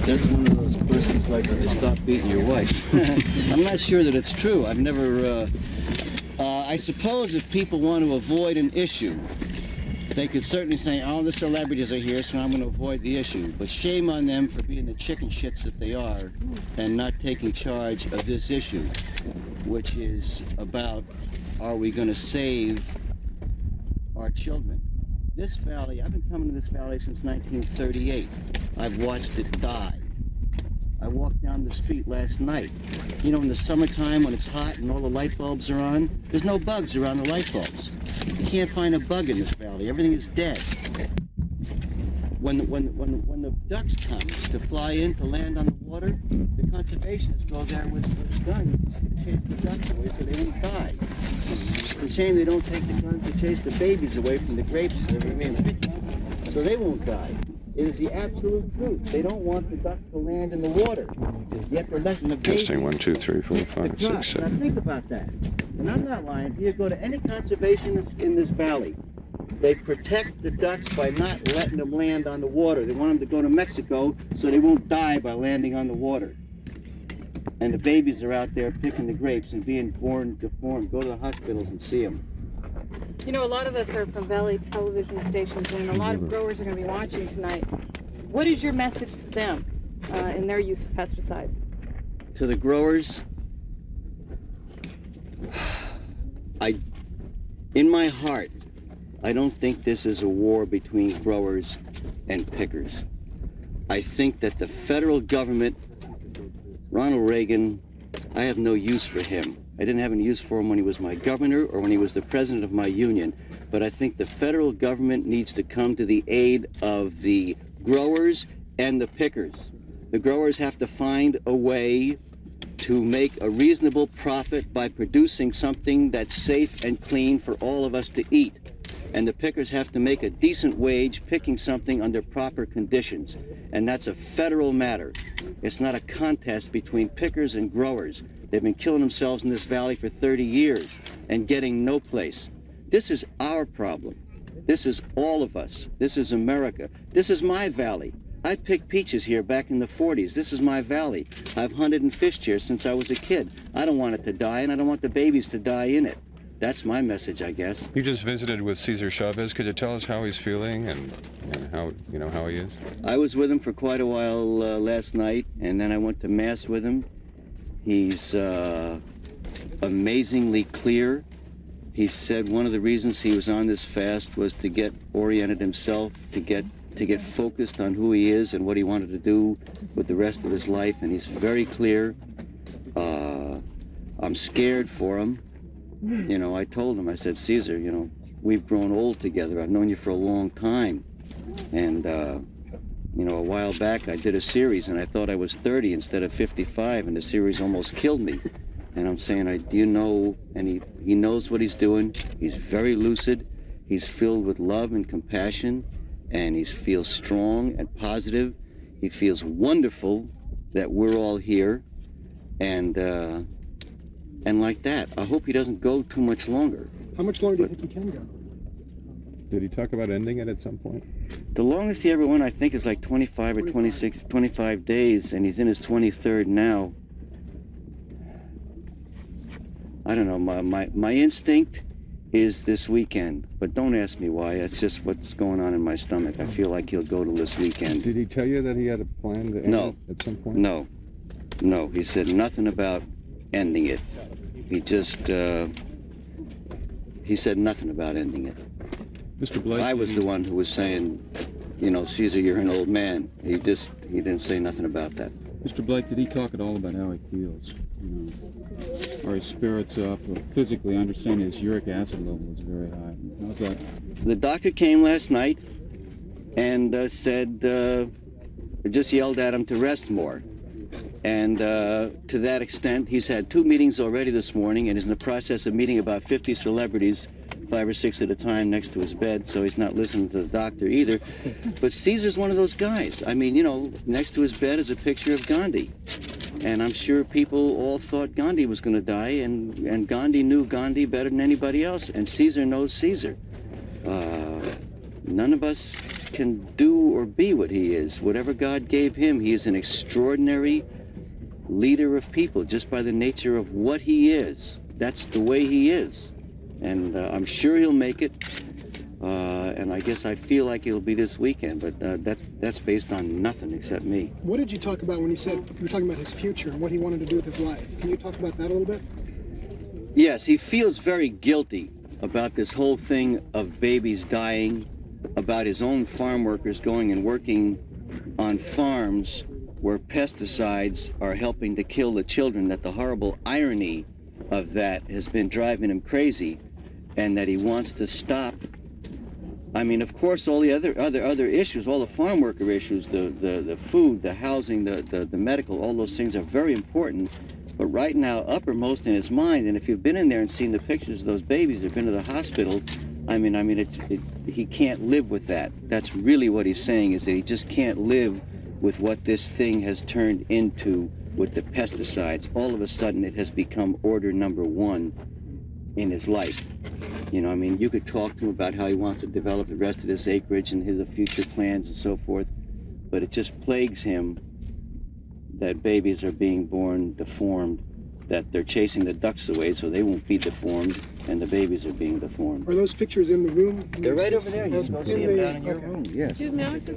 That's one of those persons like to stop beating your wife. I'm not sure that it's true. I've never... I suppose if people want to avoid an issue, they could certainly say, all the celebrities are here, so I'm going to avoid the issue. But shame on them for being the chicken shits that they are and not taking charge of this issue, which is about, are we going to save our children? This valley, I've been coming to this valley since 1938. I've watched it die. I walked down the street last night. You know, in the summertime when it's hot and all the light bulbs are on, there's no bugs around the light bulbs. You can't find a bug in this valley. Everything is dead. When the ducks come to fly in to land on the water, the conservationists go there with guns to chase the ducks away so they won't die. It's a shame they don't take the guns to chase the babies away from the grapes so they won't die. It is the absolute truth. They don't want the ducks to land in the water. Yet they're letting the babies... Testing 1, 2, 3, 4, 5, 6, 7. Now think about that. And I'm not lying. If you go to any conservationist in this valley, they protect the ducks by not letting them land on the water. They want them to go to Mexico so they won't die by landing on the water. And the babies are out there picking the grapes and being born deformed. Go to the hospitals and see them. You know, a lot of us are from Valley television stations, and a lot of growers are going to be watching tonight. What is your message to them in their use of pesticides? To the growers, in my heart, I don't think this is a war between growers and pickers. I think that the federal government, Ronald Reagan, I have no use for him. I didn't have any use for him when he was my governor or when he was the president of my union. But I think the federal government needs to come to the aid of the growers and the pickers. The growers have to find a way to make a reasonable profit by producing something that's safe and clean for all of us to eat. And the pickers have to make a decent wage picking something under proper conditions. And that's a federal matter. It's not a contest between pickers and growers. They've been killing themselves in this valley for 30 years and getting no place. This is our problem. This is all of us. This is America. This is my valley. I picked peaches here back in the 40s. This is my valley. I've hunted and fished here since I was a kid. I don't want it to die, and I don't want the babies to die in it. That's my message, I guess. You just visited with Cesar Chavez. Could you tell us how he's feeling and how he is? I was with him for quite a while last night, and then I went to Mass with him. He's amazingly clear. He said one of the reasons he was on this fast was to get oriented himself, to get focused on who he is and what he wanted to do with the rest of his life, and he's very clear. I'm scared for him. You know, I told him, I said, Cesar, you know, we've grown old together. I've known you for a long time. And, you know, a while back I did a series and I thought I was 30 instead of 55, and the series almost killed me. And I'm saying, do you know, and he knows what he's doing. He's very lucid. He's filled with love and compassion, and he feels strong and positive. He feels wonderful that we're all here. And like that, I hope he doesn't go too much longer. How much longer do you think he can go? Did he talk about ending it at some point? The longest he ever went, I think, is like 25 or 26, 25 days, and he's in his 23rd now. I don't know, my instinct is this weekend, but don't ask me why. It's just what's going on in my stomach. I feel like he'll go till this weekend. Did he tell you that he had a plan to end it at some point? No. He said nothing about ending it. He just, he said nothing about ending it. Mr. Blake, I was the one who was saying, you know, Cesar, you're an old man. He didn't say nothing about that. Mr. Blake, did he talk at all about how he feels? You know, are his spirits up? Or physically, I understand his uric acid level is very high. How's that? The doctor came last night and said, just yelled at him to rest more. And to that extent, he's had 2 meetings already this morning and is in the process of meeting about 50 celebrities, 5 or 6 at a time next to his bed, so he's not listening to the doctor either. But Cesar's one of those guys. I mean, you know, next to his bed is a picture of Gandhi. And I'm sure people all thought Gandhi was going to die, and Gandhi knew Gandhi better than anybody else, and Cesar knows Cesar. None of us can do or be what he is. Whatever God gave him, he is an extraordinary leader of people just by the nature of what he is. That's the way he is. And I'm sure he'll make it. And I guess I feel like it'll be this weekend, but that's based on nothing except me. What did you talk about when you said you were talking about his future and what he wanted to do with his life? Can you talk about that a little bit? Yes, he feels very guilty about this whole thing of babies dying, about his own farm workers going and working on farms where pesticides are helping to kill the children, that the horrible irony of that has been driving him crazy, and that he wants to stop. I mean, of course, all the other issues, all the farm worker issues, the food, the housing, the medical, all those things are very important. But right now, uppermost in his mind, and if you've been in there and seen the pictures of those babies who've been to the hospital, he can't live with that. That's really what he's saying, is that he just can't live with what this thing has turned into with the pesticides. All of a sudden, it has become order number one in his life. You know, I mean, you could talk to him about how he wants to develop the rest of this acreage and his future plans and so forth, but it just plagues him that babies are being born deformed, that they're chasing the ducks away so they won't be deformed, and the babies are being deformed. Are those pictures in the room? They're right over there. You can go see them down in your room. Yes. Excuse me, I was just